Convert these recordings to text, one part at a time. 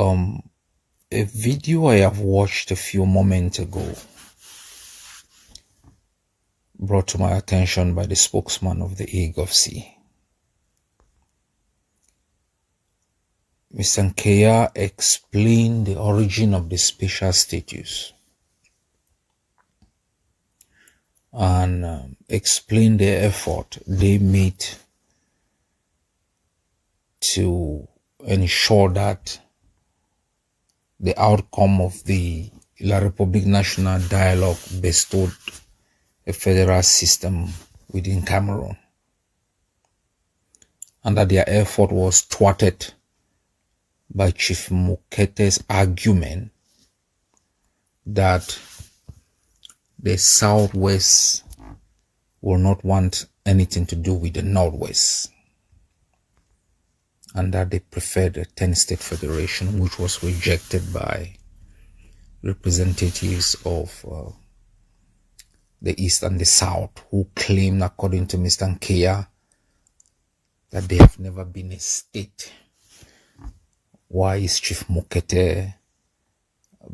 A video I have watched a few moments ago, brought to my attention by the spokesman of the AGOVC. Mr. Nkea explained the origin of the special status and explained the effort they made to ensure that the outcome of the La République National Dialogue bestowed a federal system within Cameroon, and that their effort was thwarted by Chief Mokete's argument that the Southwest will not want anything to do with the Northwest, and that they preferred a 10-state federation, which was rejected by representatives of the East and the South, who claimed, according to Mr. Nkea, that they have never been a state. Why is Chief Mokete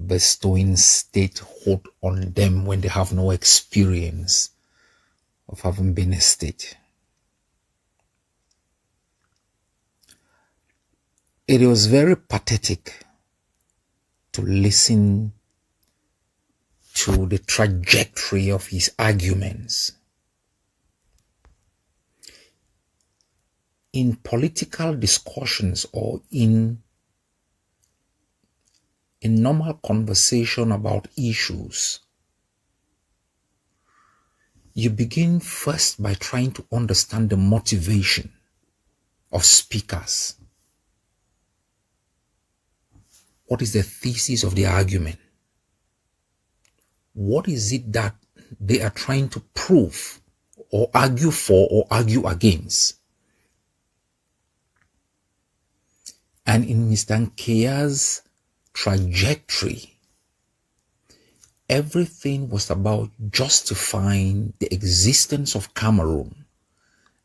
bestowing statehood on them when they have no experience of having been a state? It was very pathetic to listen to the trajectory of his arguments. In political discussions or in a normal conversation about issues, you begin first by trying to understand the motivation of speakers. What is the thesis of the argument? What is it that they are trying to prove or argue for or argue against? And in Mr. Nkea's trajectory, everything was about justifying the existence of Cameroon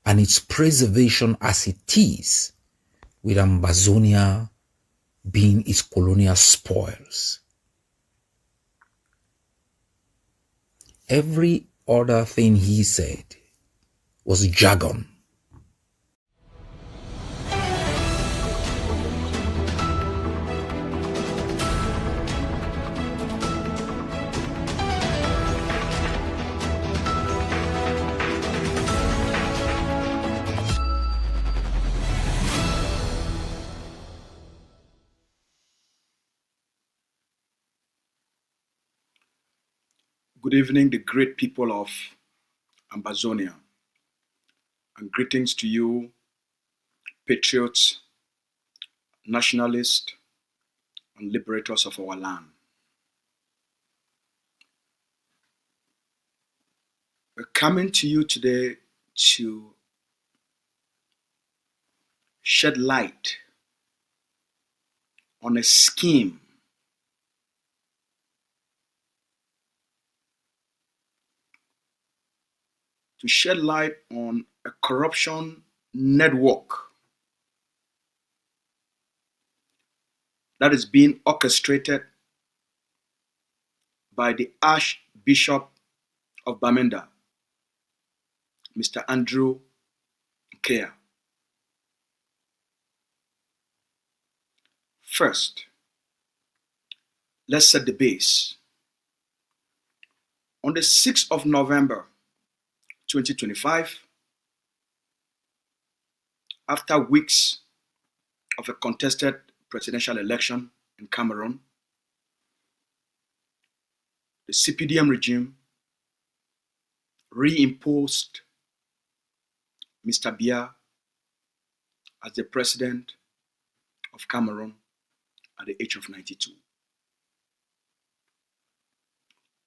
and its preservation as it is, with Ambazonia being its colonial spoils. Every other thing he said was jargon. Good evening, the great people of Ambazonian, and greetings to you, patriots, nationalists, and liberators of our land. We're coming to you today to shed light on a scheme to shed light on a corruption network that is being orchestrated by the Archbishop of Bamenda, Mr. Andrew Nkea. First, let's set the base. On the 6th of November 2025, after weeks of a contested presidential election in Cameroon, the CPDM regime reimposed Mr. Biya as the president of Cameroon at the age of 92.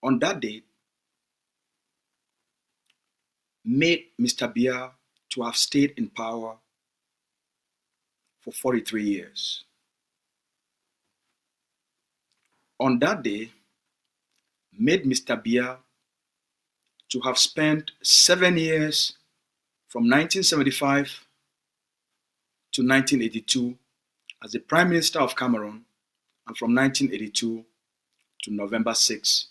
On that date, made Mr. Biya to have stayed in power for 43 years. On that day, made Mr. Biya to have spent 7 years from 1975 to 1982 as the Prime Minister of Cameroon And from 1982 to November 6,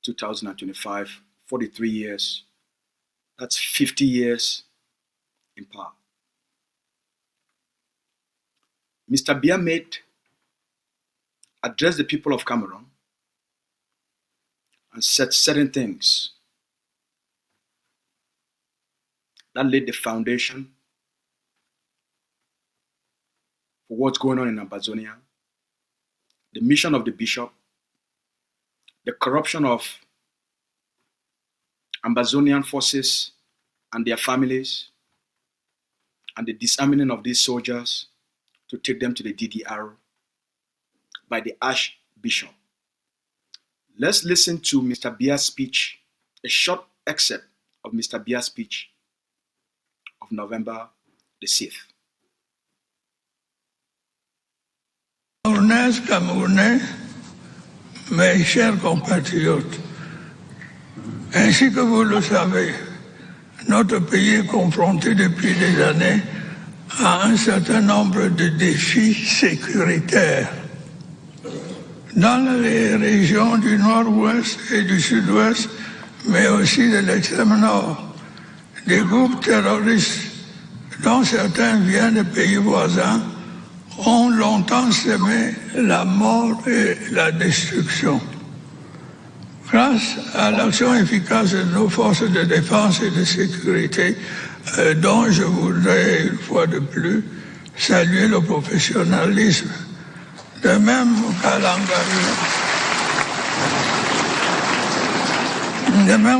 2025, 43 years. That's 50 years in power. Mr. Biya addressed the people of Cameroon and said certain things that laid the foundation for what's going on in Ambazonia, the mission of the bishop, the corruption of Ambazonian forces and their families, and the disarming of these soldiers to take them to the DDR by the archbishop. Let's listen to Mr. Biya's speech, a short excerpt of Mr. Biya's speech of November the 6th. Camerounais, mes chers compatriotes, ainsi que vous le savez, notre pays est confronté depuis des années à un certain nombre de défis sécuritaires. Dans les régions du nord-ouest et du sud-ouest, mais aussi de l'extrême nord, des groupes terroristes, dont certains viennent de pays voisins, ont longtemps semé la mort et la destruction. Grâce à l'action efficace de nos forces de défense et de sécurité, dont je voudrais une fois de plus saluer le professionnalisme, de même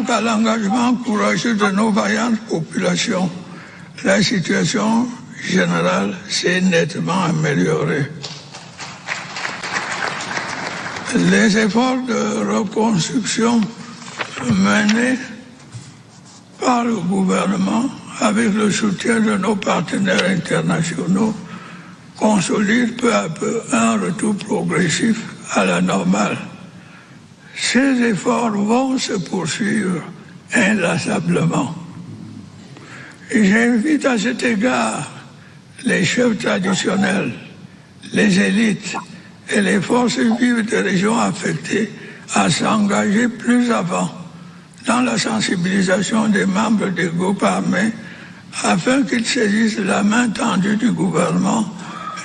qu'à l'engagement courageux de nos vaillantes populations, la situation générale s'est nettement améliorée. Les efforts de reconstruction menés par le gouvernement avec le soutien de nos partenaires internationaux consolident peu à peu un retour progressif à la normale. Ces efforts vont se poursuivre inlassablement. Et j'invite à cet égard les chefs traditionnels, les élites et les forces vives des régions affectées à s'engager plus avant dans la sensibilisation des membres des groupes armés afin qu'ils saisissent la main tendue du gouvernement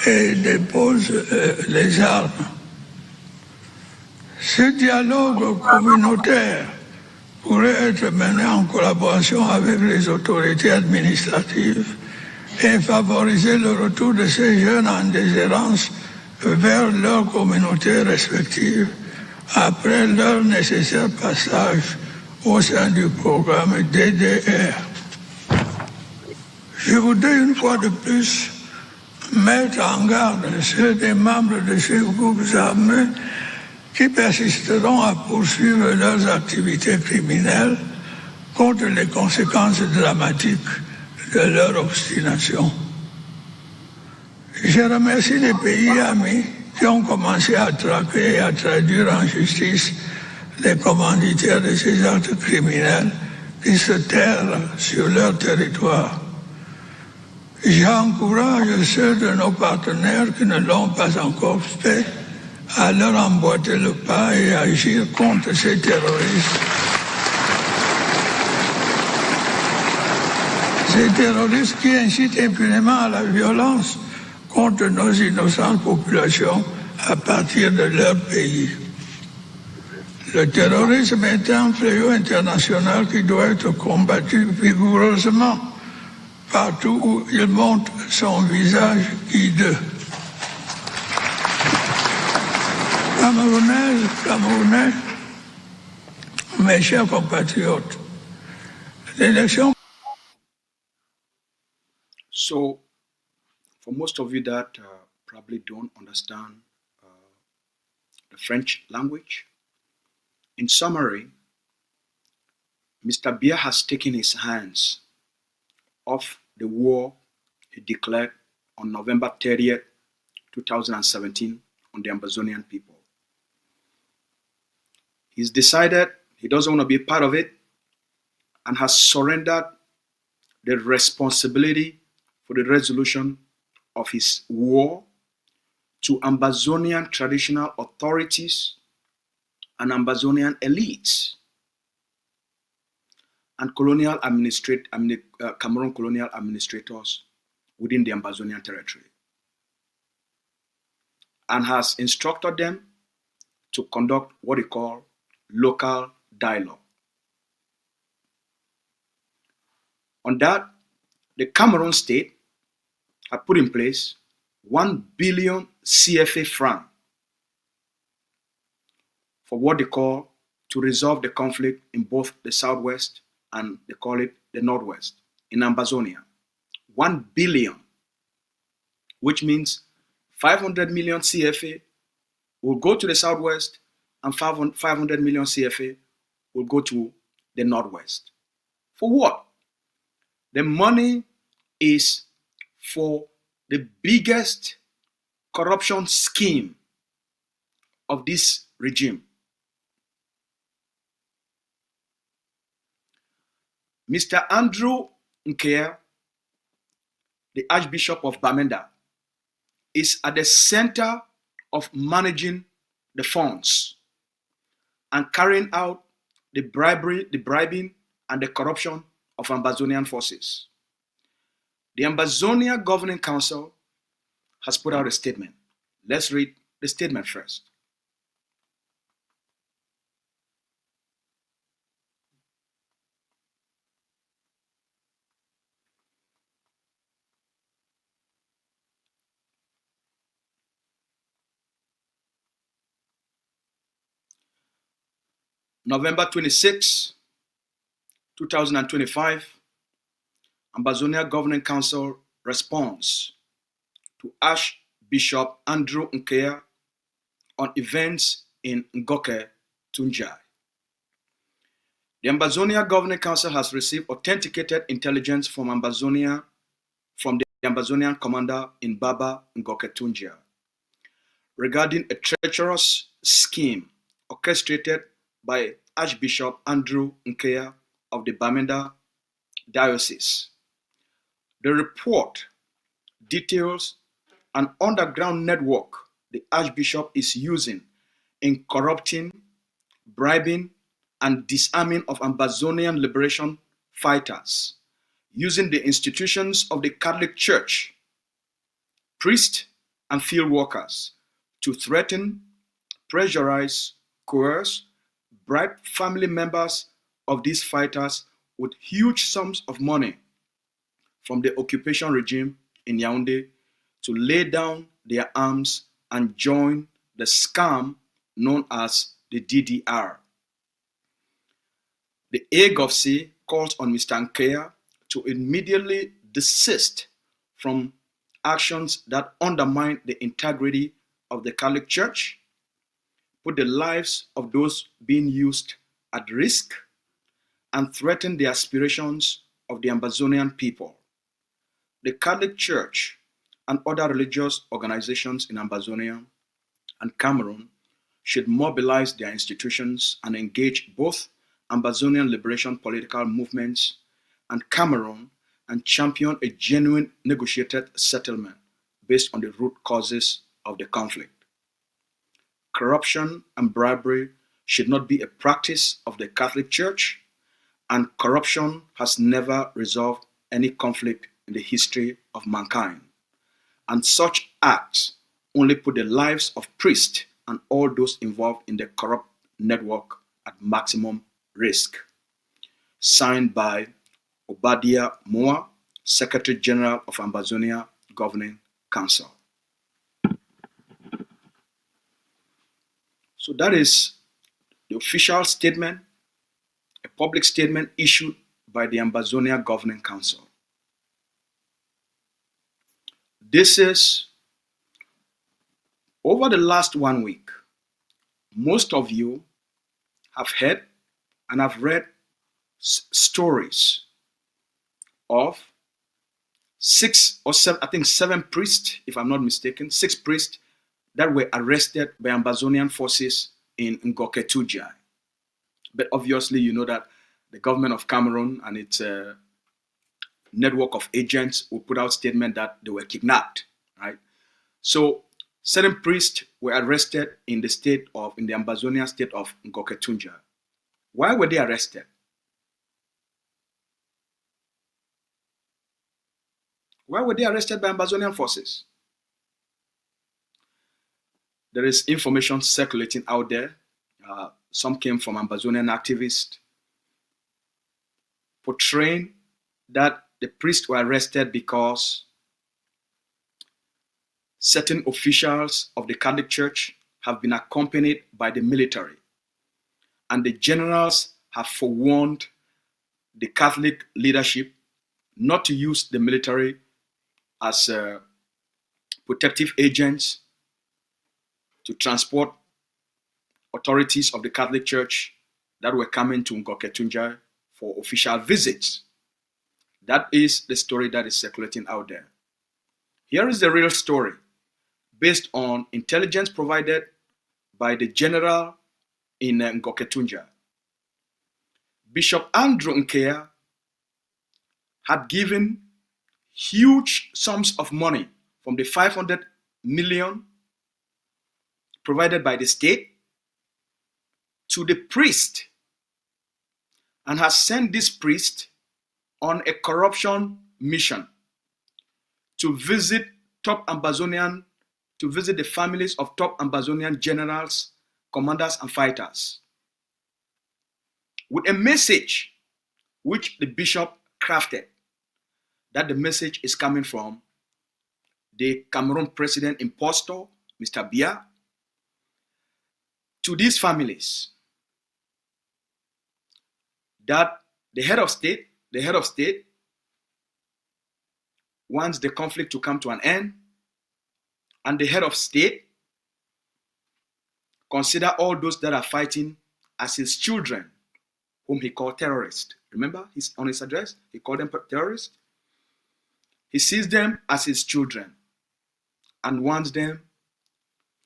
et déposent les armes. Ce dialogue communautaire pourrait être mené en collaboration avec les autorités administratives et favoriser le retour de ces jeunes en déshérence vers leurs communautés respectives après leur nécessaire passage au sein du programme DDR. Je voudrais une fois de plus mettre en garde ceux des membres de ces groupes armés qui persisteront à poursuivre leurs activités criminelles contre les conséquences dramatiques de leur obstination. Je remercie les pays amis qui ont commencé à traquer et à traduire en justice les commanditaires de ces actes criminels qui se terrent sur leur territoire. J'encourage ceux de nos partenaires qui ne l'ont pas encore fait à leur emboîter le pas et agir contre ces terroristes. Ces terroristes qui incitent impunément à la violence contre nos innocentes populations à partir de leur pays. Le terrorisme est un fléau international qui doit être combattu vigoureusement partout où il montre son visage hideux. Camerounais, mes chers compatriotes, l'élection. So, for most of you that probably don't understand the French language, in summary, Mr. Biya has taken his hands off the war he declared on November 30th, 2017 on the Ambazonian people. He's decided he doesn't want to be a part of it and has surrendered the responsibility for the resolution of his war to Ambazonian traditional authorities and Ambazonian elites and Cameroon colonial administrators within the Ambazonian territory, and has instructed them to conduct what they call local dialogue. On that, the Cameroon state had put in place 1 billion CFA franc for what they call to resolve the conflict in both the southwest and they call it the northwest in Ambazonia. 1 billion, which means 500 million CFA will go to the southwest and 500 million CFA will go to the northwest. For what? The money is for the biggest corruption scheme of this regime. Mr. Andrew Nkea, the Archbishop of Bamenda, is at the center of managing the funds and carrying out the bribing, and the corruption of Ambazonian forces. The Ambazonia Governing Council has put out a statement. Let's read the statement first. November 26, 2025, Ambazonia Governing Council responds to Archbishop Andrew Nkea on events in Ngoke, Tunjai. The Ambazonia Governing Council has received authenticated intelligence from the Ambazonian commander in Baba, Ngoke, Tunjai, regarding a treacherous scheme orchestrated by Archbishop Andrew Nkea of the Bamenda Diocese. The report details an underground network the Archbishop is using in corrupting, bribing, and disarming of Ambazonian liberation fighters, using the institutions of the Catholic Church, priests, and field workers to threaten, pressurize, coerce, bribe family members of these fighters with huge sums of money from the occupation regime in Yaoundé to lay down their arms and join the scam known as the DDR. The AGOVC calls on Mr. Nkea to immediately desist from actions that undermine the integrity of the Catholic Church, put the lives of those being used at risk, and threaten the aspirations of the Ambazonian people. The Catholic Church and other religious organizations in Ambazonia and Cameroon should mobilize their institutions and engage both Ambazonian liberation political movements and Cameroon and champion a genuine negotiated settlement based on the root causes of the conflict. Corruption and bribery should not be a practice of the Catholic Church, and corruption has never resolved any conflict in the history of mankind. And such acts only put the lives of priests and all those involved in the corrupt network at maximum risk. Signed by Obadiah Moa, Secretary General of Ambazonia Governing Council. So that is the official statement, a public statement issued by the Ambazonia Governing Council. This is, over the last 1 week, most of you have heard and have read stories of 6 or 7, I think 7 priests, if I'm not mistaken, 6 priests that were arrested by Ambazonian forces in Ngoke Tunjai. But obviously, you know that the government of Cameroon and its network of agents will put out statement that they were kidnapped, right? So certain priests were arrested in the Ambazonian state of Ngoketunja. Why were they arrested? Why were they arrested by Ambazonian forces? There is information circulating out there. Some came from Ambazonian activists portraying that the priests were arrested because certain officials of the Catholic Church have been accompanied by the military, and the generals have forewarned the Catholic leadership not to use the military as protective agents to transport authorities of the Catholic Church that were coming to Ngoketunja for official visits. That is the story that is circulating out there. Here is the real story based on intelligence provided by the general in Ngoketunja. Bishop Andrew Nkea had given huge sums of money from the 500 million provided by the state to the priest, and has sent this priest on a corruption mission to visit the families of top Ambazonian generals, commanders, and fighters with a message which the bishop crafted, that the message is coming from the Cameroon president impostor, Mr. Biya, to these families, that the head of state wants the conflict to come to an end, and the head of state consider all those that are fighting as his children, whom he called terrorists. Remember, on his address, he called them terrorists. He sees them as his children and wants them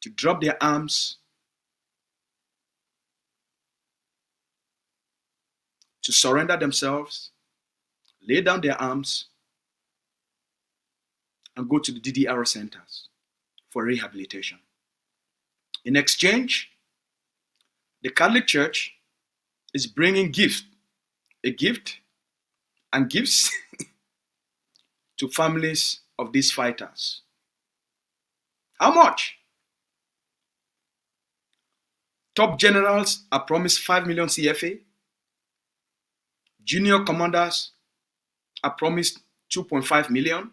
to drop their arms, to surrender themselves, lay down their arms, and go to the DDR centers for rehabilitation. In exchange, the Catholic Church is bringing a gift and gifts to families of these fighters. How much? Top generals are promised 5 million CFA. Junior commanders are promised 2.5 million.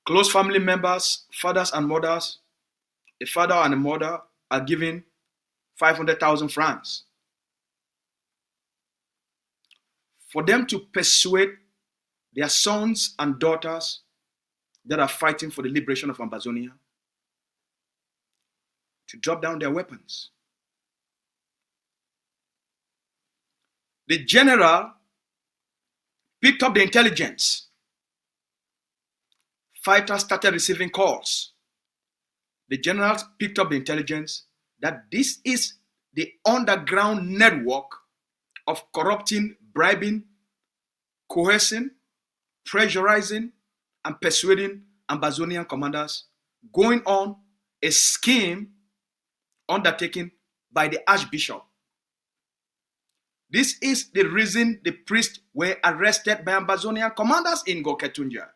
Close family members, fathers and mothers, a father and a mother are given 500,000 francs for them to persuade their sons and daughters that are fighting for the liberation of Ambazonia to drop down their weapons. The general picked up the intelligence. Fighters started receiving calls. The generals picked up the intelligence that this is the underground network of corrupting, bribing, coercing, pressurizing, and persuading Ambazonian commanders going on a scheme undertaken by the archbishop. This is the reason the priests were arrested by Ambazonian commanders in Ngoketunja.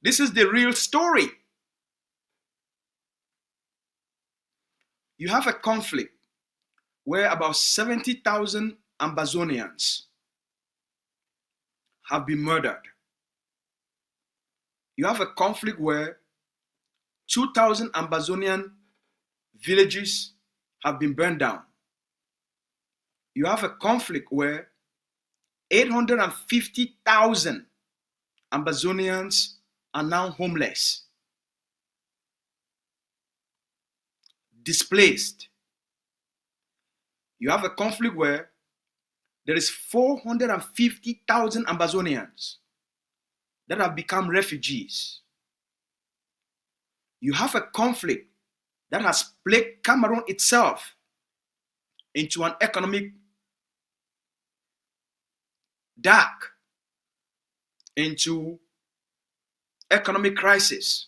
This is the real story. You have a conflict where about 70,000 Ambazonians have been murdered. You have a conflict where 2,000 Ambazonian villages have been burned down. You have a conflict where 850,000 Ambazonians are now homeless, displaced. You have a conflict where there is 450,000 Ambazonians that have become refugees. You have a conflict that has plagued Cameroon itself into an economic dark, into economic crisis,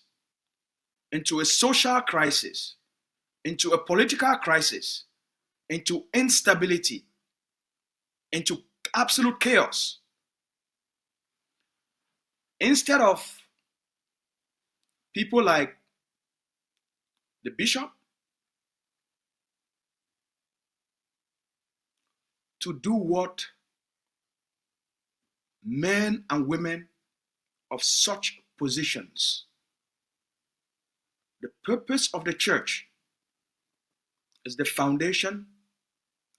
into a social crisis, into a political crisis, into instability, into absolute chaos. Instead of people like the bishop to do what men and women of such positions, the purpose of the church is the foundation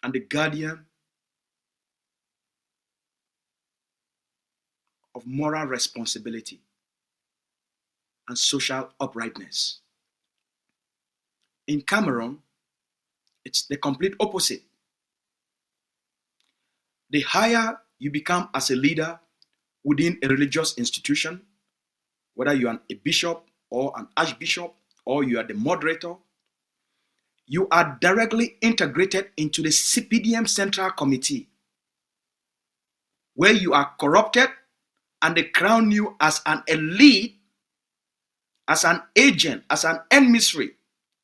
and the guardian of moral responsibility and social uprightness. In Cameroon, it's the complete opposite. The higher you become as a leader within a religious institution, whether you are a bishop or an archbishop or you are the moderator, you are directly integrated into the CPDM Central Committee, where you are corrupted and they crown you as an elite, as an agent, as an emissary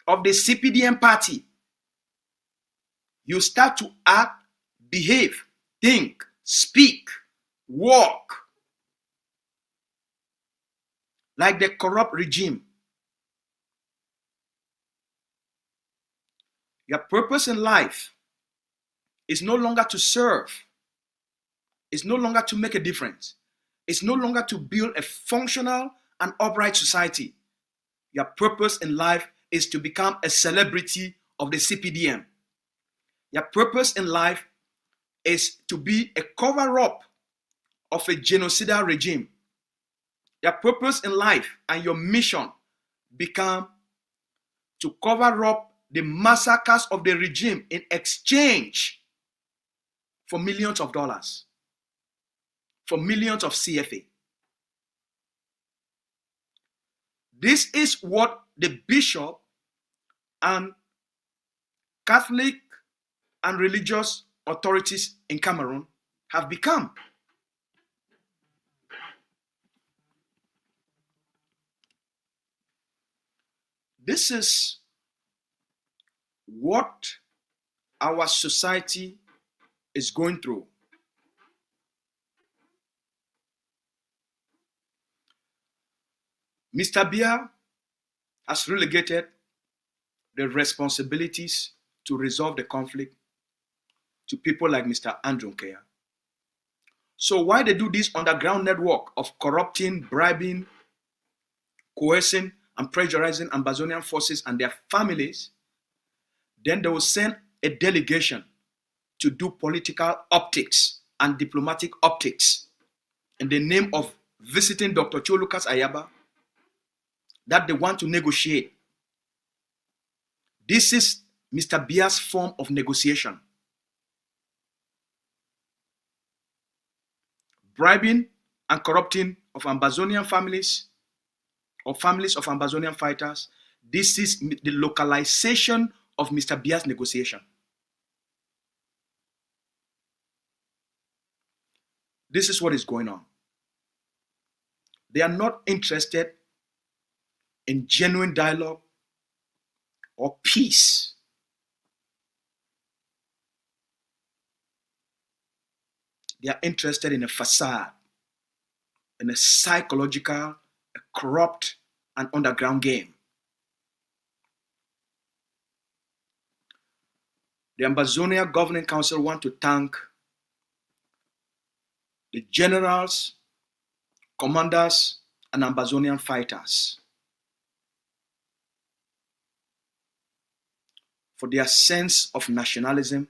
of the CPDM party. You start to act, behave, think, speak, walk like the corrupt regime. Your purpose in life is no longer to serve. It's no longer to make a difference. It's no longer to build a functional and upright society. Your purpose in life is to become a celebrity of the CPDM. Your purpose in life is to be a cover-up of a genocidal regime. Your purpose in life and your mission become to cover up the massacres of the regime in exchange for millions of dollars, for millions of CFA. This is what the bishop and Catholic and religious authorities in Cameroon have become. This is what our society is going through. Mr. Biya has relegated the responsibilities to resolve the conflict to people like Mr. Andrew Nkea. So why they do this underground network of corrupting, bribing, coercing, and pressurizing Ambazonian forces and their families, then they will send a delegation to do political optics and diplomatic optics in the name of visiting Dr. Cho Lucas Ayaba, that they want to negotiate. This is Mr. Biya's form of negotiation. Bribing and corrupting of Ambazonian families or families of Ambazonian fighters. This is the localization of Mr. Biya's negotiation. This is what is going on. They are not interested in genuine dialogue or peace. They are interested in a facade, in a psychological, a corrupt, and underground game. The Ambazonian Governing Council want to thank the generals, commanders, and Ambazonian fighters for their sense of nationalism,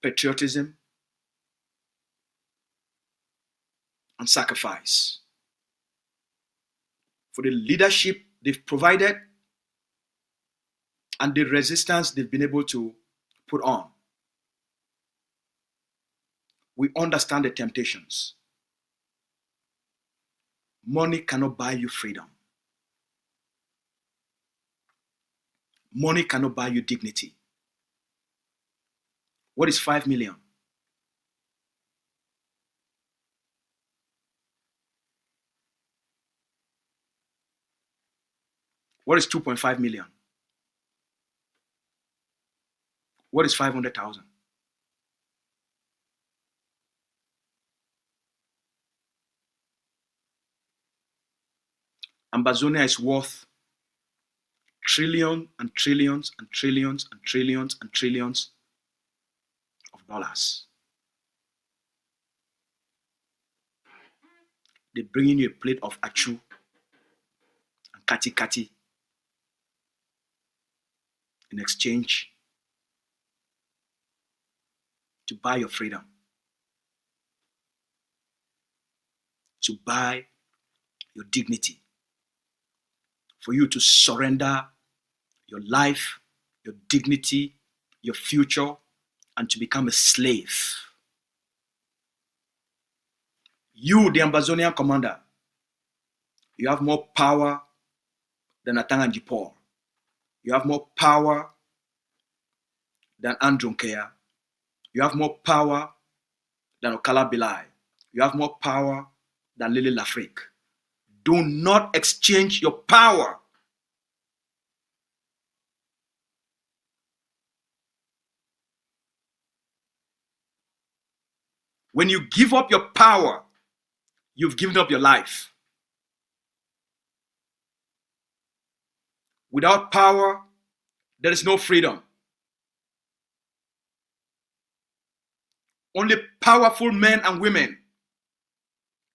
patriotism, and sacrifice, for the leadership they've provided and the resistance they've been able to put on. We understand the temptations. Money cannot buy you freedom. Money cannot buy you dignity. What is 5 million? What is 2.5 million? What is 500,000? Ambazonia is worth trillions and trillions and trillions and trillions and trillions of dollars. They bring in you a plate of achu and kati kati in exchange to buy your freedom, to buy your dignity, for you to surrender your life, your dignity, your future, and to become a slave. You, the Ambazonian commander, you have more power than Atanganji Paul. You have more power than Andrew Nkea. You have more power than Okala Bilai. You have more power than Lily Lafrique. Do not exchange your power. When you give up your power, you've given up your life. Without power, there is no freedom. Only powerful men and women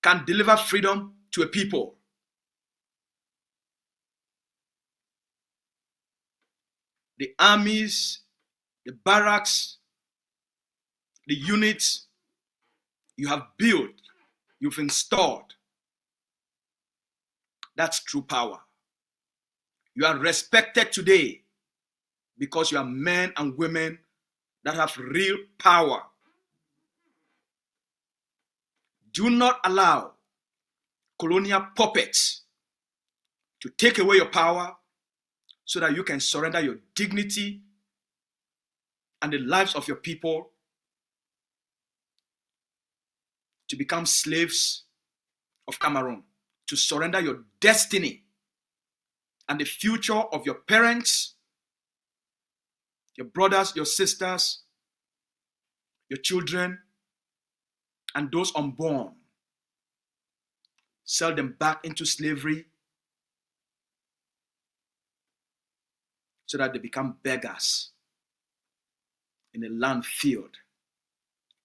can deliver freedom to a people. The armies, the barracks, the units you have built, you've installed, that's true power. You are respected today because you are men and women that have real power. Do not allow colonial puppets to take away your power so that you can surrender your dignity and the lives of your people to become slaves of Cameroon, to surrender your destiny and the future of your parents, your brothers, your sisters, your children, and those unborn. Sell them back into slavery so that they become beggars in a land filled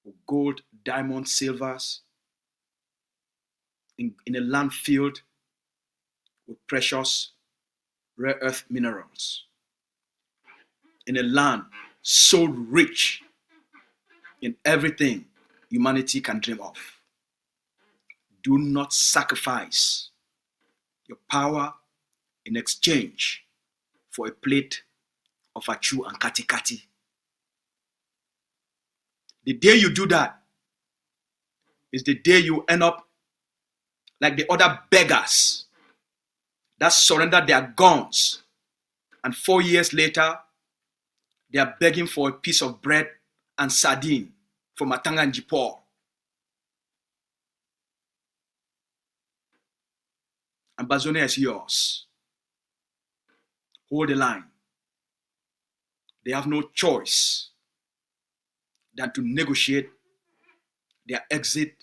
with gold, diamonds, silvers, in a land filled with precious rare earth minerals, in a land so rich in everything humanity can dream of. Do not sacrifice your power in exchange for a plate of achu and kati kati. The day you do that is the day you end up like the other beggars that surrendered their guns, and 4 years later they are begging for a piece of bread and sardine from Atanganji Paul. Ambazonia is yours. Hold the line. They have no choice than to negotiate their exit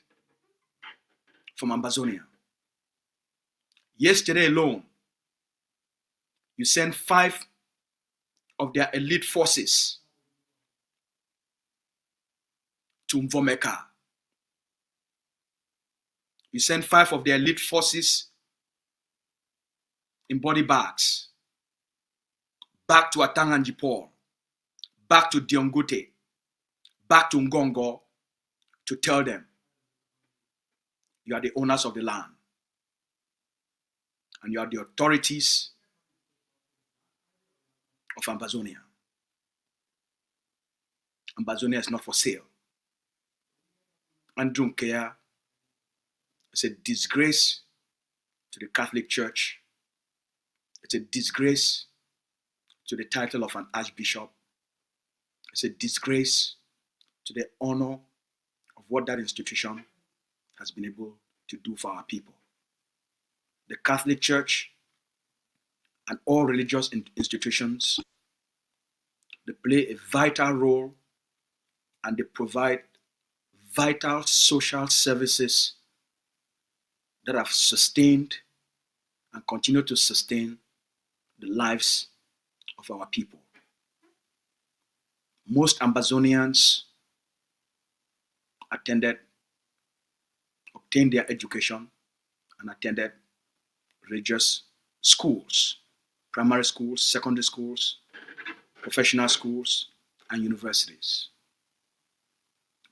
from Ambazonia. Yesterday alone, you sent 5 of their elite forces to Mvomeka. You sent 5 of their elite forces in body bags back to Atanganji Paul, back to Diongute, back to Ngongo, to tell them you are the owners of the land and you are the authorities of Ambazonia. Ambazonia is not for sale. Andrew Nkea is a disgrace to the Catholic Church. It's a disgrace to the title of an archbishop. It's a disgrace to the honor of what that institution has been able to do for our people. The Catholic Church and all religious institutions. They play a vital role and they provide vital social services that have sustained and continue to sustain the lives of our people. Most Ambazonians obtained their education and attended religious schools, primary schools, secondary schools, professional schools, and universities.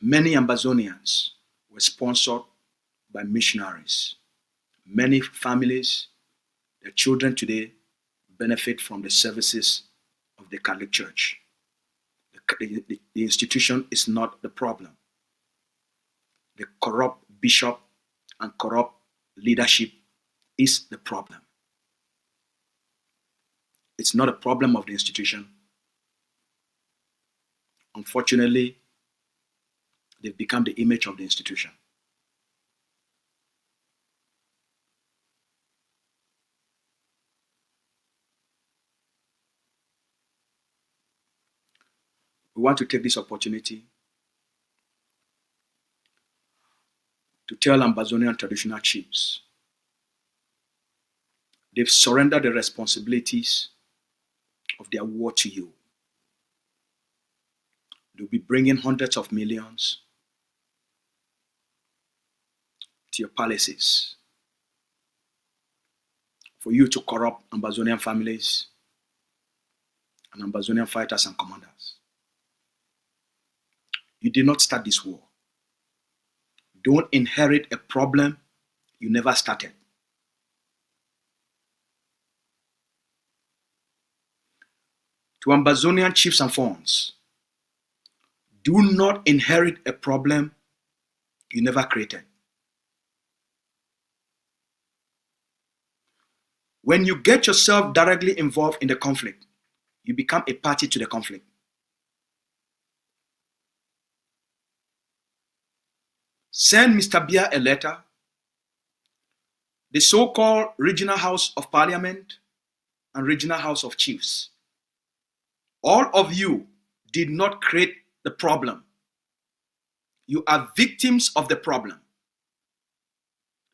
Many Ambazonians were sponsored by missionaries. Many families, their children today benefit from the services of the Catholic Church. The institution is not the problem. The corrupt bishop and corrupt leadership is the problem. It's not a problem of the institution. Unfortunately, they've become the image of the institution. We want to take this opportunity to tell Ambazonian traditional chiefs they've surrendered the responsibilities of their war to you. They'll be bringing hundreds of millions to your palaces for you to corrupt Ambazonian families and Ambazonian fighters and commanders. You did not start this war. Don't inherit a problem you never started. To Ambazonian chiefs and fawns, do not inherit a problem you never created. When you get yourself directly involved in the conflict, you become a party to the conflict. Send Mr. Biya a letter. The so-called Regional House of Parliament and Regional House of Chiefs. All of you did not create the problem. You are victims of the problem.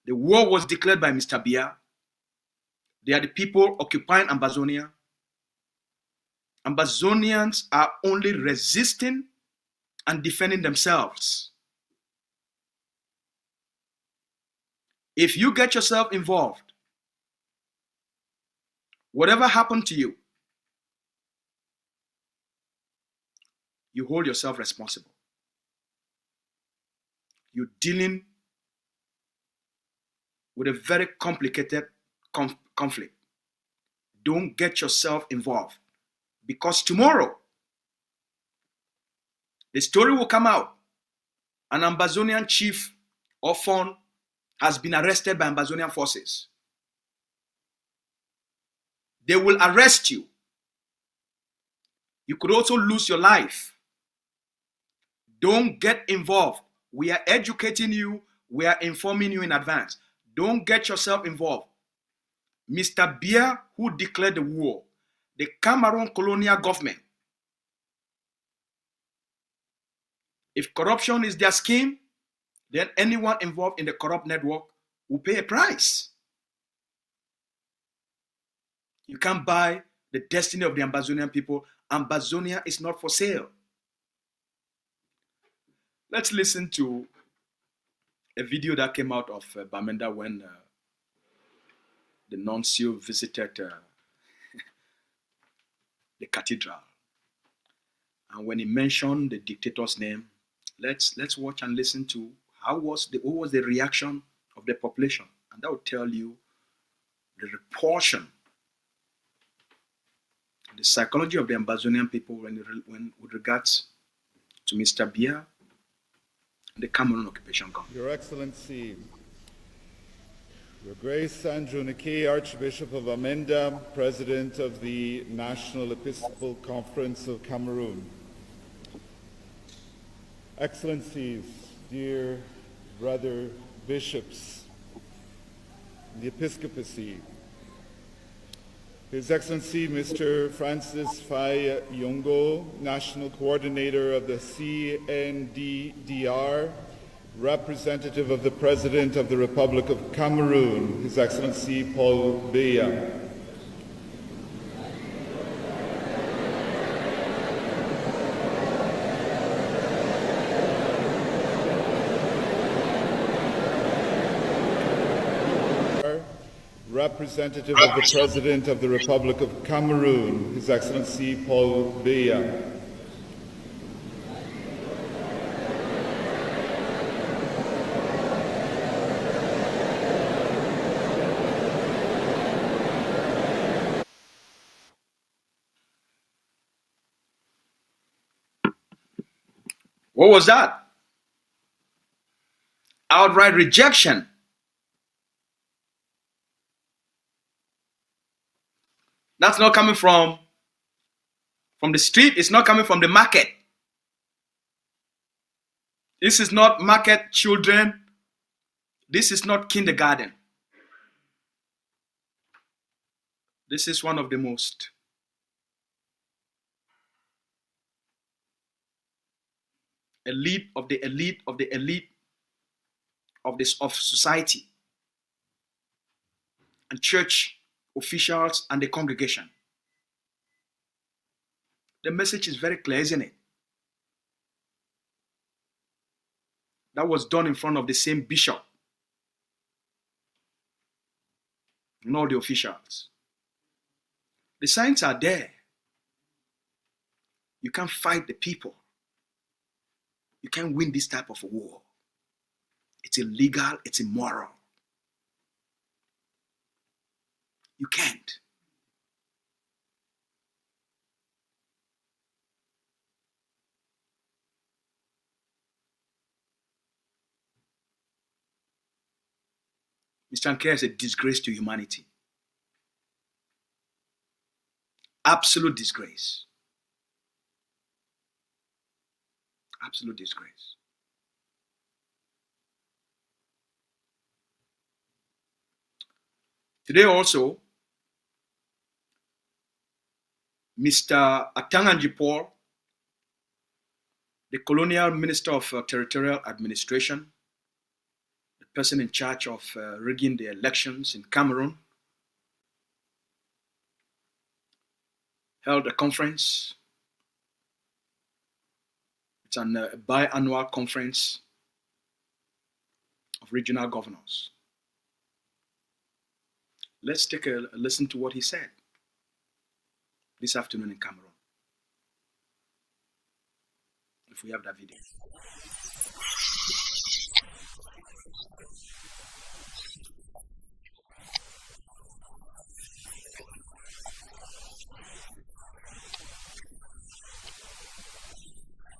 The war was declared by Mr. Biya. They are the people occupying Ambazonia. Ambazonians are only resisting and defending themselves. If you get yourself involved, whatever happened to you, you hold yourself responsible. You're dealing with a very complicated conflict. Don't get yourself involved, because tomorrow the story will come out. An Ambazonian chief or fawn has been arrested by Ambazonian forces. They will arrest you. You could also lose your life. Don't get involved. We are educating you. We are informing you in advance. Don't get yourself involved. Mr. Biya, who declared the war, the Cameroon colonial government, if corruption is their scheme, then anyone involved in the corrupt network will pay a price. You can't buy the destiny of the Ambazonian people. Ambazonia is not for sale. Let's listen to a video that came out of Bamenda when the nuncio visited the cathedral. And when he mentioned the dictator's name, let's watch and listen to what was the reaction of the population. And that will tell you the repulsion, the psychology of the Ambazonian people when with regards to Mr. Biya and the Cameroon occupation government. Your Excellency, Your Grace Andrew Nkea, Archbishop of Bamenda, President of the National Episcopal Conference of Cameroon. Excellencies, dear brother bishops, the episcopacy, His Excellency Mr. Francis Fai Yongo, National Coordinator of the CNDDR, Representative of the President of the Republic of Cameroon, His Excellency Paul Biya. Representative of the President of the Republic of Cameroon, His Excellency Paul Biya. What was that? Outright rejection. That's not coming from the street. It's not coming from the market. This is not market children. This is not kindergarten. This is one of the most elite of the elite of the elite of society and church officials and the congregation. The message is very clear, isn't it? That was done in front of the same bishop and all the officials. The signs are there. You can't fight the people. You can't win this type of a war. It's illegal, it's immoral. You can't. Mr. Nkea is a disgrace to humanity. Absolute disgrace. Absolute disgrace. Today also, Mr. Atanganji Paul, the Colonial Minister of Territorial Administration, the person in charge of rigging the elections in Cameroon, held a conference. It's a biannual conference of regional governors. Let's take a listen to what he said this afternoon in Cameroon, if we have that video.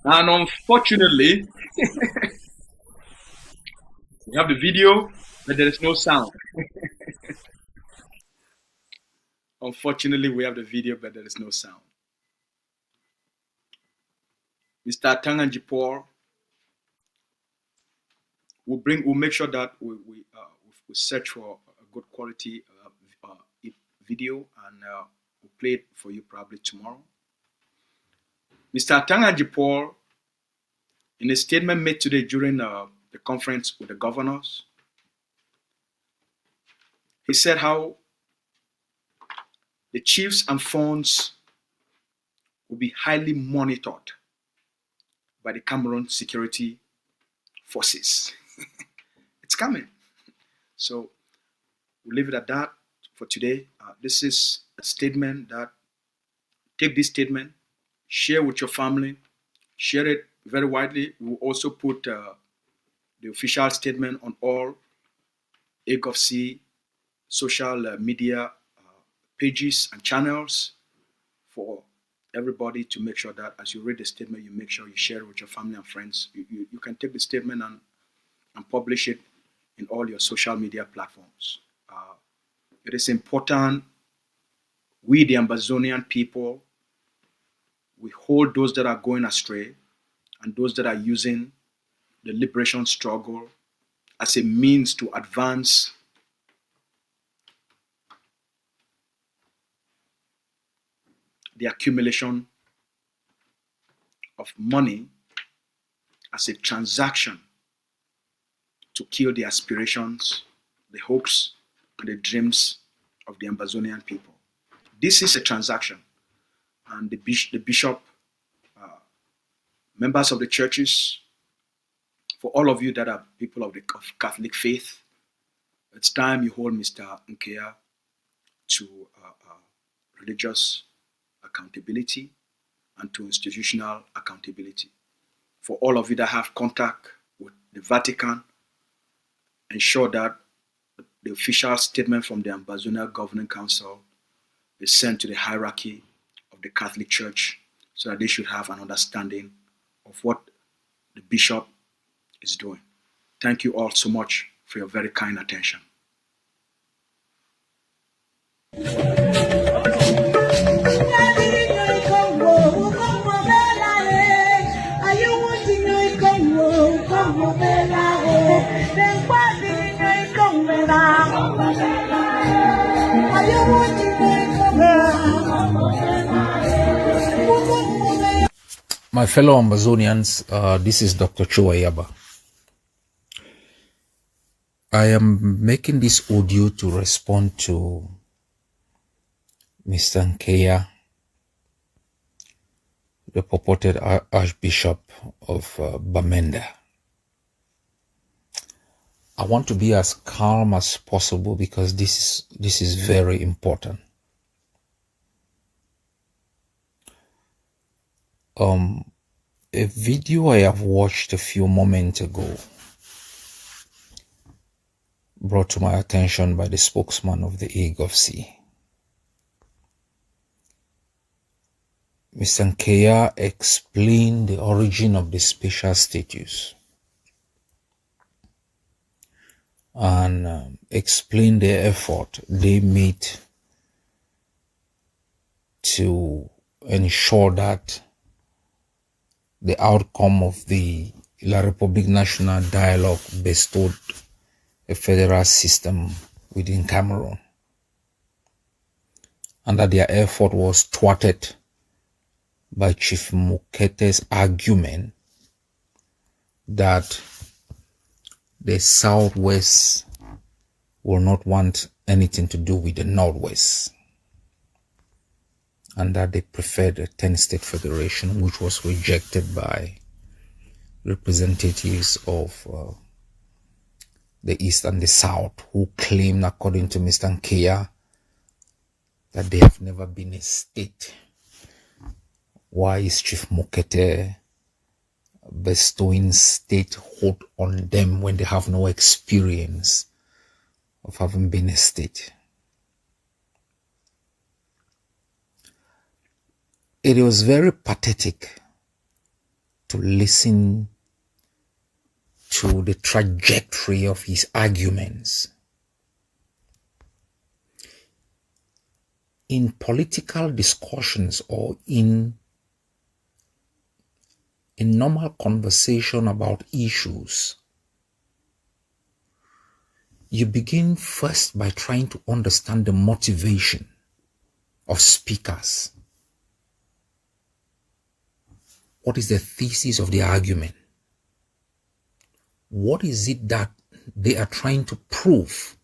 And unfortunately, we have the video, but there is no sound. Unfortunately, we have the video, but there is no sound. Mr. Atanganji Paul will make sure that we search for a good quality video, and we'll play it for you probably tomorrow. Mr. Atanganji Paul, in a statement made today during the conference with the governors, he said how the chiefs and funds will be highly monitored by the Cameroon security forces. It's coming. So we'll leave it at that for today. This is a statement that, take this statement, share with your family, share it very widely. We'll also put the official statement on all AGOVC social media pages and channels for everybody to make sure that as you read the statement, you make sure you share it with your family and friends. You can take the statement and publish it in all your social media platforms. It is important we, the Ambazonian people, we hold those that are going astray and those that are using the liberation struggle as a means to advance the accumulation of money as a transaction to kill the aspirations, the hopes, and the dreams of the Ambazonian people. This is a transaction, and the bishop, members of the churches, for all of you that are people of Catholic faith, it's time you hold Mr. Nkea to religious accountability and to institutional accountability. For all of you that have contact with the Vatican, ensure that the official statement from the Ambazonian Governing Council is sent to the hierarchy of the Catholic Church so that they should have an understanding of what the bishop is doing. Thank you all so much for your very kind attention. My fellow Ambazonians, this is Dr. Chuayaba. I am making this audio to respond to Mr. Nkea, the purported archbishop of Bamenda. I want to be as calm as possible because this is very important. A video I have watched a few moments ago, brought to my attention by the spokesman of the AGOVC. Mr. Nkea explained the origin of the special status and explained the effort they made to ensure that the outcome of the La République Nationale dialogue bestowed a federal system within Cameroon, and that their effort was thwarted by Chief Mukete's argument that the Southwest will not want anything to do with the Northwest, and that they preferred a 10-state federation, which was rejected by representatives of the East and the South, who claimed, according to Mr. Nkea, that they have never been a state. Why is Chief Mukete bestowing statehood on them when they have no experience of having been a state? It was very pathetic to listen to the trajectory of his arguments. In political discussions or in a normal conversation about issues, you begin first by trying to understand the motivation of speakers. What is the thesis of the argument? What is it that they are trying to prove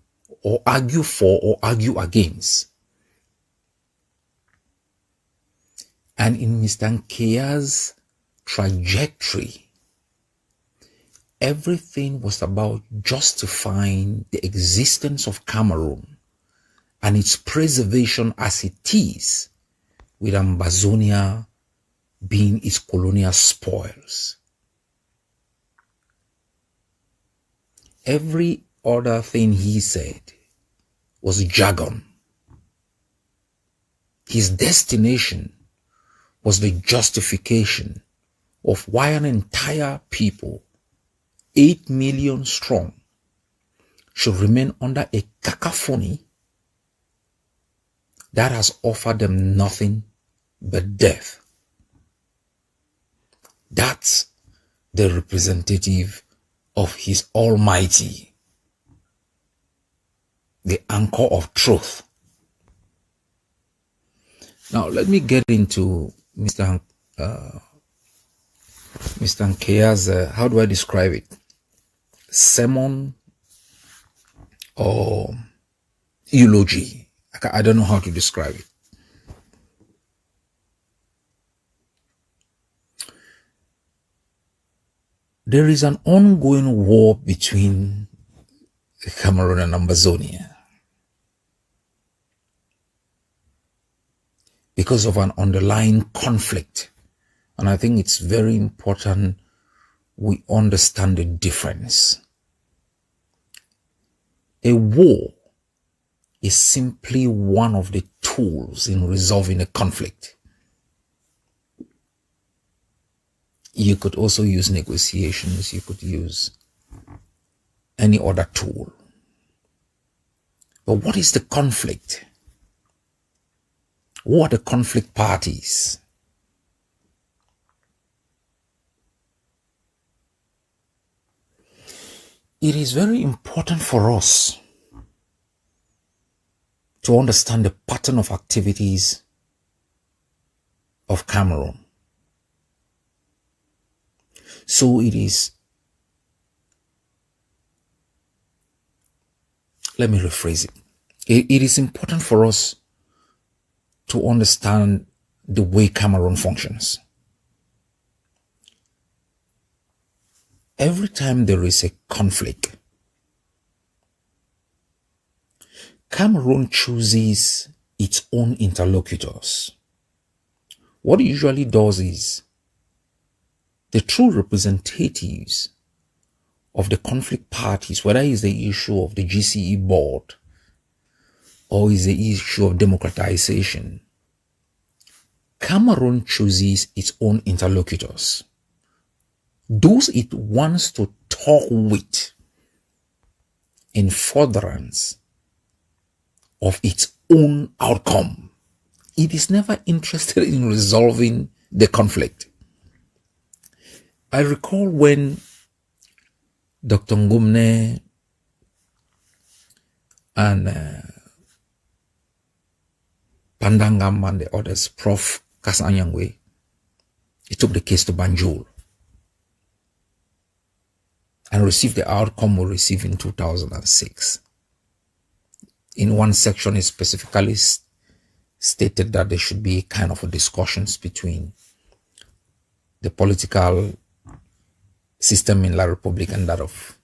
or argue for or argue against? And in Mr. Nkea's trajectory, everything was about justifying the existence of Cameroon and its preservation as it is, with Ambazonia being its colonial spoils. Every other thing he said was jargon. His destination was the justification of why an entire people, 8 million strong, should remain under a cacophony that has offered them nothing but death. That's the representative of His Almighty, the anchor of truth. Now, let me get into Mr. Nkea's, how do I describe it? Sermon or eulogy. I don't know how to describe it. There is an ongoing war between Cameroon and Ambazonia because of an underlying conflict. And I think it's very important we understand the difference. A war is simply one of the tools in resolving a conflict. You could also use negotiations. You could use any other tool. But what is the conflict? Who are the conflict parties? It is very important for us to understand the pattern of activities of Cameroon. So it is, let me rephrase it. It is important for us to understand the way Cameroon functions. Every time there is a conflict, Cameroon chooses its own interlocutors. What it usually does is the true representatives of the conflict parties, whether it's the issue of the GCE board or is the issue of democratization, Cameroon chooses its own interlocutors. Those it wants to talk with in furtherance of its own outcome. It is never interested in resolving the conflict. I recall when Dr. Ngumne and Pandangam and the others, Prof. Kasanyangwe, he took the case to Banjul and received the outcome we received in 2006. In one section, it specifically stated that there should be kind of a discussions between the political system in La Republic and that of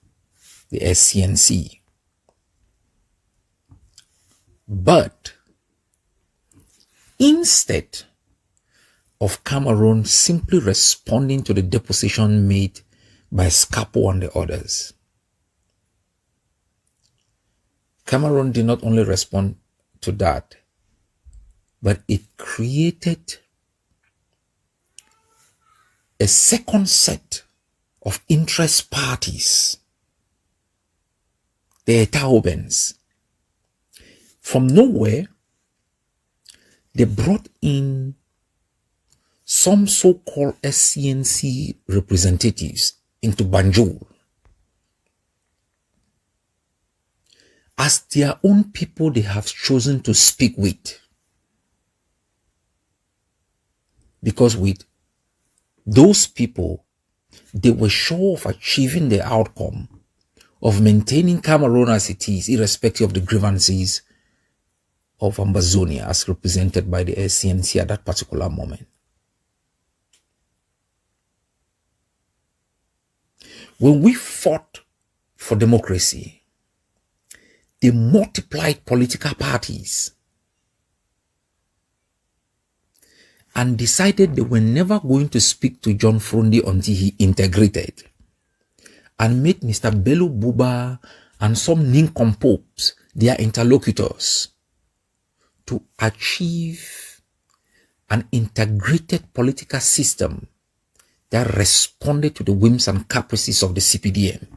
the SCNC. But instead of Cameroon simply responding to the deposition made by Scapo and the others, Cameroon did not only respond to that, but it created a second set of interest parties, the Etaobens. From nowhere, they brought in some so-called SCNC representatives into Banjul as their own people they have chosen to speak with. Because with those people, they were sure of achieving the outcome of maintaining Cameroon as it is, irrespective of the grievances of Ambazonia as represented by the SCNC at that particular moment. When we fought for democracy, they multiplied political parties and decided they were never going to speak to John Frondi until he integrated, and made Mr. Bello Buba and some nincompopes their interlocutors to achieve an integrated political system that responded to the whims and caprices of the CPDM.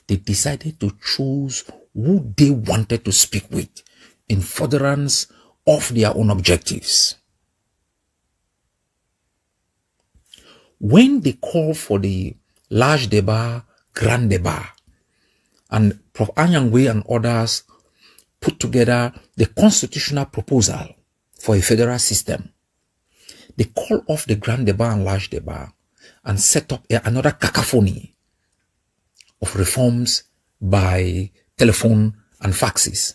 They decided to choose who they wanted to speak with in furtherance of their own objectives. When they called for the large débat, grand débat, and Prof. Anyangwe and others put together the constitutional proposal for a federal system. They call off the grand débat and large débat and set up another cacophony of reforms by telephone and faxes.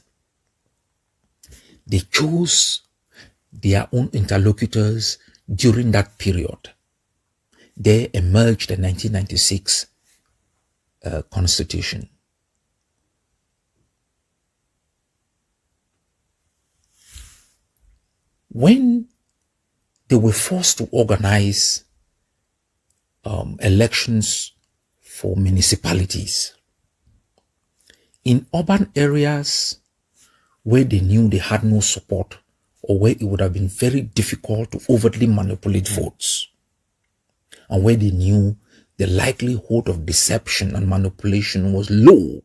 They chose their own interlocutors during that period. They emerged the 1996 Constitution. When they were forced to organize elections for municipalities in urban areas where they knew they had no support, or where it would have been very difficult to overtly manipulate votes, and where they knew the likelihood of deception and manipulation was low,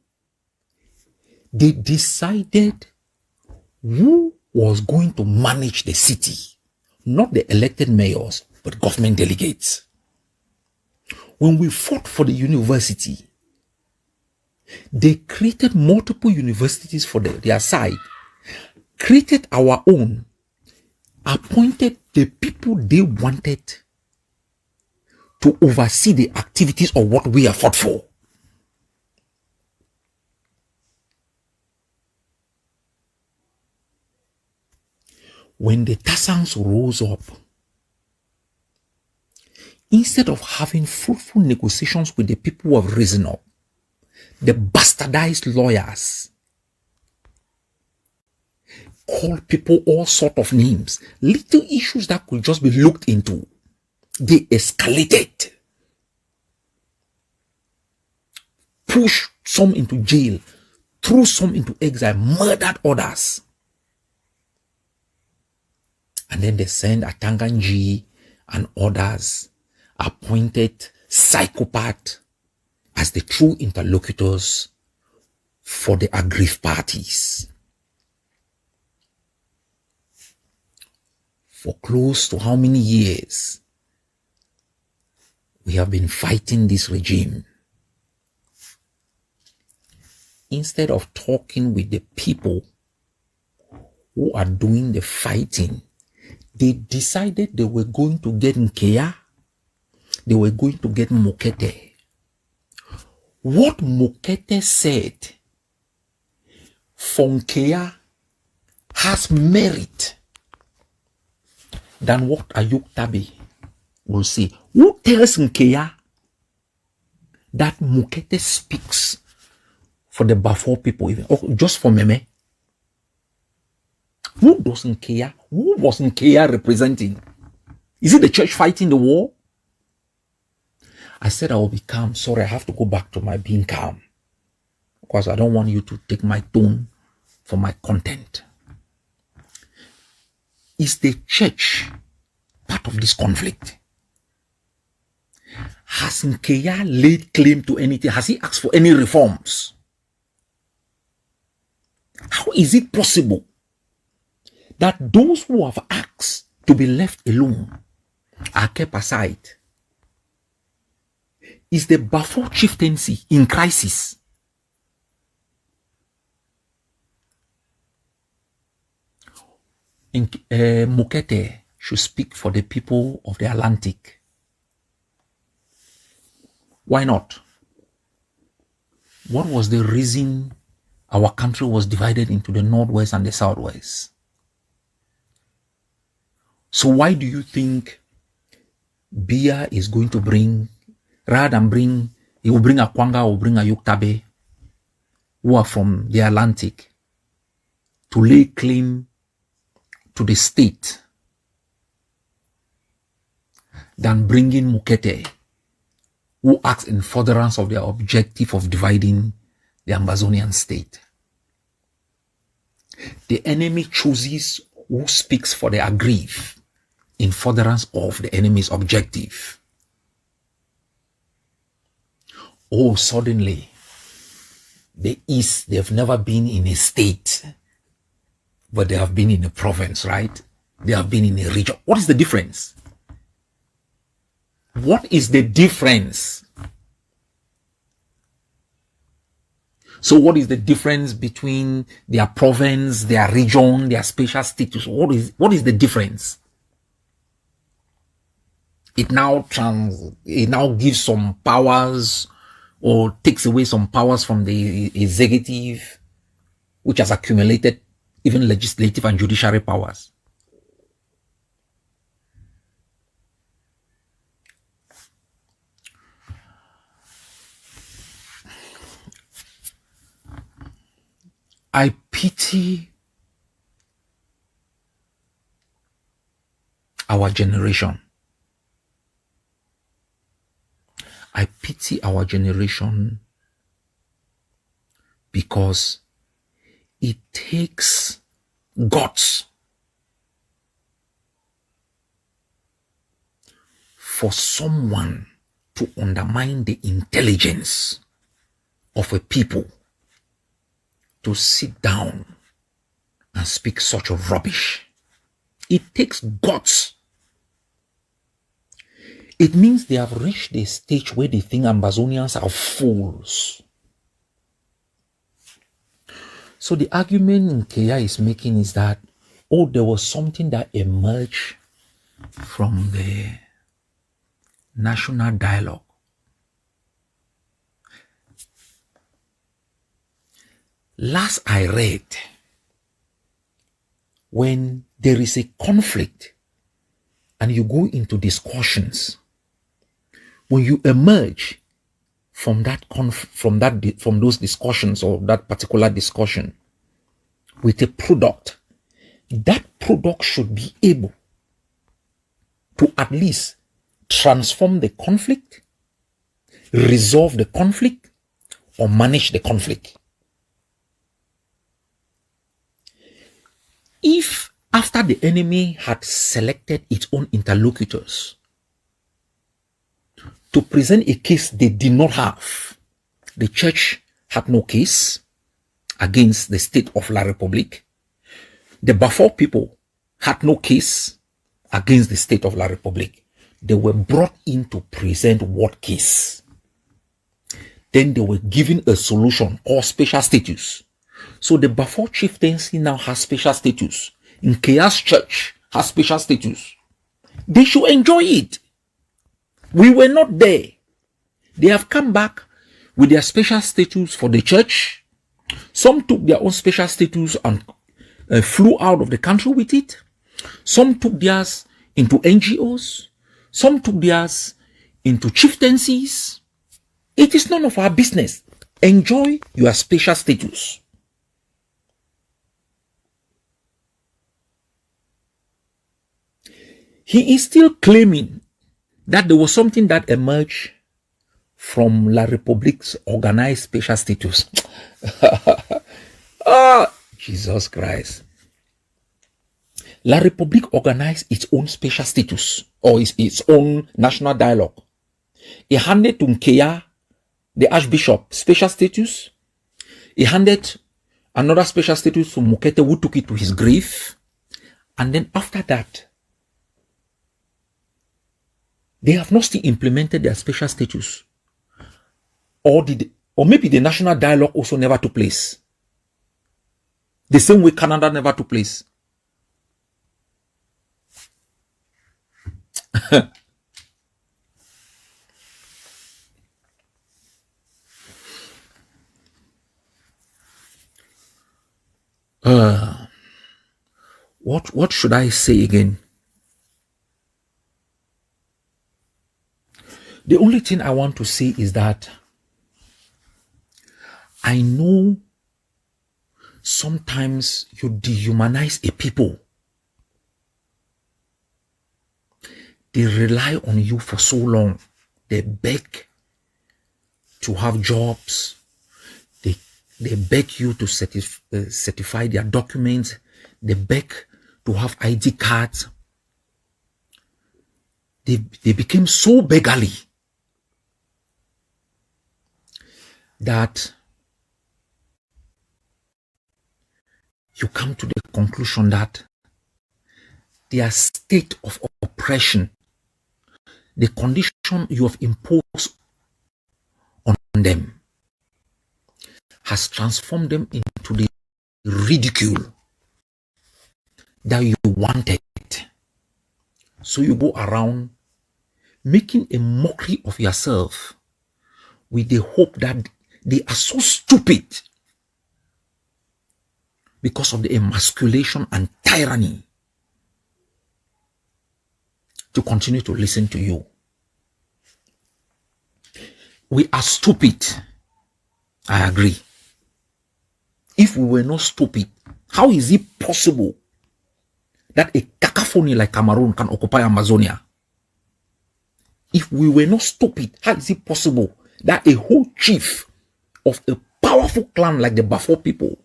they decided who was going to manage the city. Not the elected mayors, but government delegates. When we fought for the university, they created multiple universities for their side, created our own, appointed the people they wanted to oversee the activities of what we have fought for. When the Tassans rose up, instead of having fruitful negotiations with the people who have risen up, the bastardized lawyers called people all sort of names, little issues that could just be looked into. They escalated, pushed some into jail, threw some into exile, murdered others. And then they sent Atanganji and others, appointed psychopaths as the true interlocutors for the aggrieved parties. For close to how many years we have been fighting this regime. Instead of talking with the people who are doing the fighting, they decided they were going to get Nkea, they were going to get Mokete. What Mokete said for Nkea has merit than what Ayuk Tabi will say. Who tells Nkea that Mokete speaks for the Bafo people, even just for Meme? Who does Nkea? Who was Nkea representing? Is it the church fighting the war? I said I will be calm. Sorry, I have to go back to my being calm, because I don't want you to take my tone for my content. Is the church part of this conflict? Has Nkea laid claim to anything? Has he asked for any reforms? How is it possible that those who have asked to be left alone are kept aside? Is the Bafo chieftaincy in crisis? Mokete should speak for the people of the Atlantic. Why not? What was the reason our country was divided into the Northwest and the Southwest? So why do you think Bia is going to bring, rather than bring, he will bring Akwanga or bring Ayuk Tabe, who are from the Atlantic, to lay claim to the state, than bringing Mokete, who acts in furtherance of their objective of dividing the Ambazonian state? The enemy chooses who speaks for the aggrieved in furtherance of the enemy's objective. Oh, suddenly, the East, they've never been in a state, but they have been in a province, right? They have been in a region. What is the difference? What is the difference? So what is the difference between their province, their region, their special status? What is the difference? It now gives some powers or takes away some powers from the executive, which has accumulated even legislative and judiciary powers. I pity our generation. I pity our generation because it takes guts for someone to undermine the intelligence of a people to sit down and speak such of rubbish. It takes guts. It means they have reached a stage where they think Ambazonians are fools. So the argument Nkea is making is that, oh, there was something that emerged from the national dialogue. Last I read, when there is a conflict and you go into discussions, when you emerge from those discussions or that particular discussion with a product, that product should be able to at least transform the conflict, resolve the conflict, or manage the conflict. If after the enemy had selected its own interlocutors to present a case they did not have, the church had no case against the state of La République. The Bafour people had no case against the state of La République. They were brought in to present what case? Then they were given a solution or special status. So the Bafour chieftaincy now has special status. Nkea's church has special status. They should enjoy it. We were not there. They have come back with their special status for the church. Some took their own special status and flew out of the country with it. Some took theirs into NGOs. Some took theirs into chieftaincies. It is none of our business. Enjoy your special status. He is still claiming that there was something that emerged from La République's organized special status. Oh, Jesus Christ. La République organized its own special status or its own national dialogue. It handed to Nkea, the archbishop, special status. He handed another special status to Mokete, who took it to his grave. And then after that, they have not still implemented their special status. Or maybe the national dialogue also never took place. The same way Canada never took place. What should I say again? The only thing I want to say is that I know sometimes you dehumanize a people. They rely on you for so long. They beg to have jobs. They beg you to certify their documents. They beg to have ID cards. They became so beggarly that you come to the conclusion that their state of oppression, the condition you have imposed on them, has transformed them into the ridicule that you wanted. So you go around making a mockery of yourself with the hope that they are so stupid because of the emasculation and tyranny to continue to listen to you. We are stupid. I agree. If we were not stupid, how is it possible that a cacophony like Cameroon can occupy Amazonia? If we were not stupid, how is it possible that a whole chief of a powerful clan like the Bafo people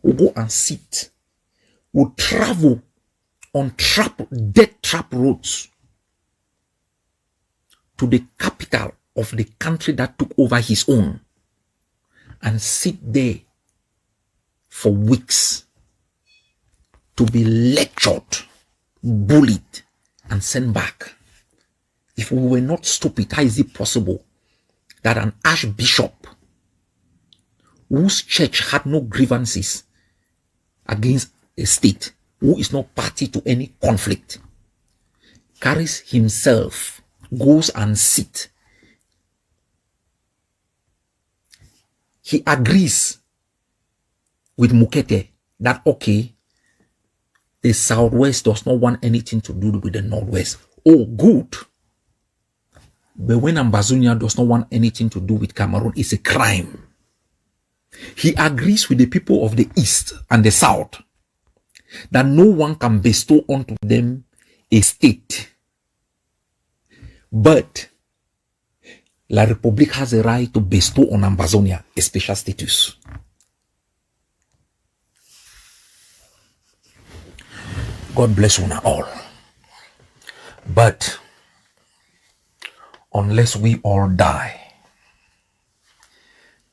will go and sit, will travel on death trap roads to the capital of the country that took over his own and sit there for weeks to be lectured, bullied, and sent back? If we were not stupid, how is it possible that an archbishop whose church had no grievances against a state, who is not party to any conflict, carries himself, goes and sits? He agrees with Mukete that, okay, the Southwest does not want anything to do with the Northwest. Oh, good. But when Ambazonian does not want anything to do with Cameroon, it's a crime. He agrees with the people of the East and the South that no one can bestow onto them a state. But La Republique has a right to bestow on Ambazonia a special status. God bless you all. But unless we all die,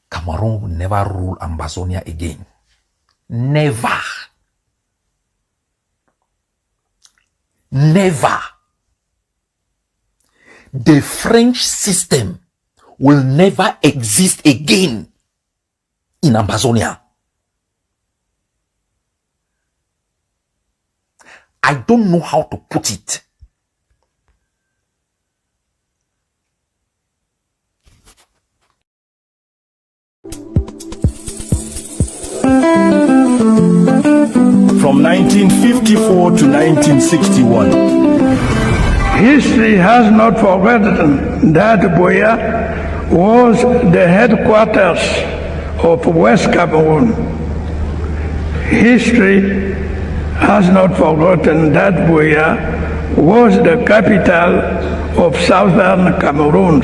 Cameroon will never rule Ambazonia again. Never. Never. The French system will never exist again in Ambazonia. I don't know how to put it. From 1954 to 1961. History has not forgotten that Buea was the headquarters of West Cameroon. History has not forgotten that Buea was the capital of Southern Cameroon.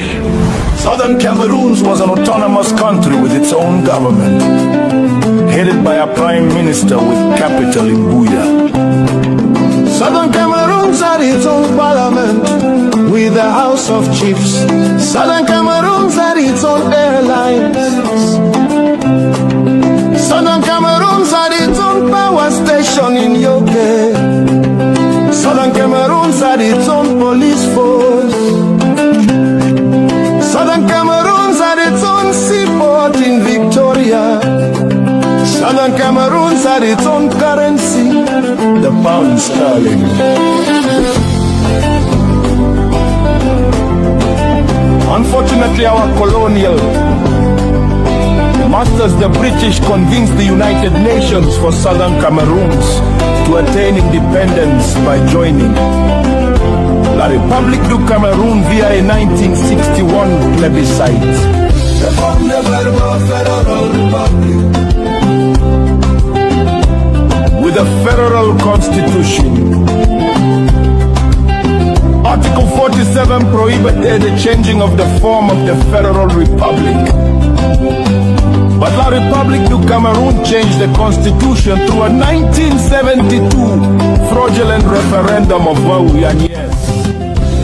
Southern Cameroon was an autonomous country with its own government, headed by a prime minister with capital in Buea. Southern Cameroon had its own parliament with the House of Chiefs. Southern Cameroon had its own airlines. Southern Cameroon had its own power station in Yoke. Southern Cameroon had its own police force. Southern Cameroon had its own seaport in Victoria. Southern Cameroon had its own currency, the pound sterling. Unfortunately, our colonial masters, the British, convinced the United Nations for Southern Cameroons to attain independence by joining La République du Cameroun via a 1961 plebiscite. With a federal constitution. Article 47 prohibited the changing of the form of the federal republic. But La République du Cameroun changed the constitution through a 1972 fraudulent referendum of oui and yes.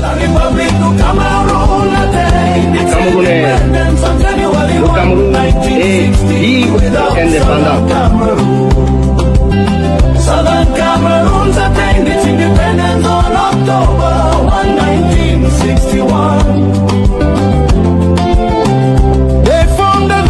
La République du Cameroun attained its independence on January 1, 1960 without Southern Cameroon. Southern Cameroon attained its independence on October 1, 1961. They formed the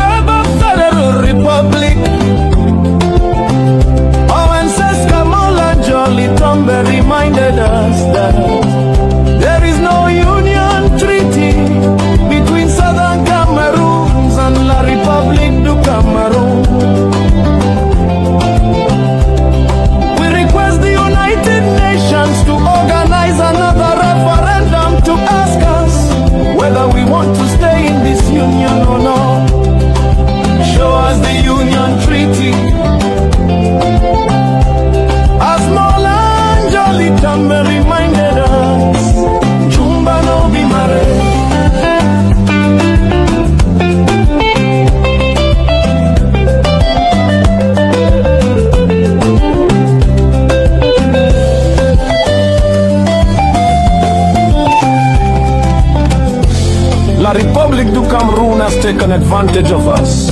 has taken advantage of us.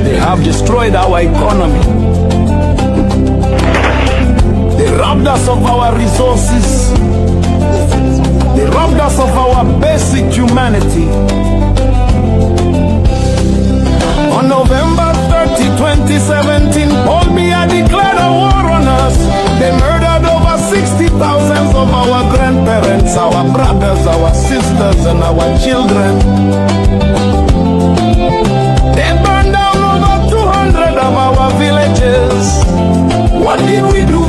They have destroyed our economy. They robbed us of our resources. They robbed us of our basic humanity. On November 30, 2017, Paul Biya declared a war on us. They murdered over 60,000 of our grandparents, our brothers, our sisters, and our children. They burned down over 200 of our villages. What did we do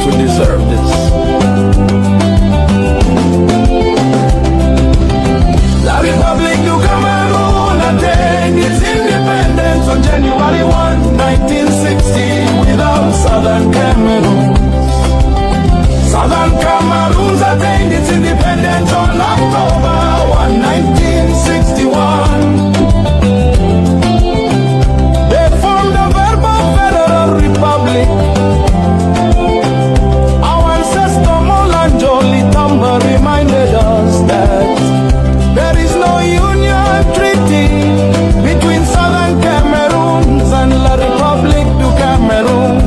to deserve this? La République du Cameroun attained its independence on January 1, 1960, without Southern Cameroon. Southern Cameroon attained its independence on October 1, 1961. They formed a verbal federal republic. Our ancestor Molanjo Litamba reminded us that there is no union treaty between Southern Cameroon and La République du Cameroon.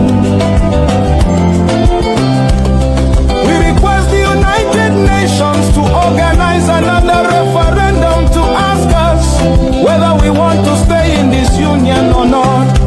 We request the United Nations to organize another referendum to ask us whether we want to stay in this union or not.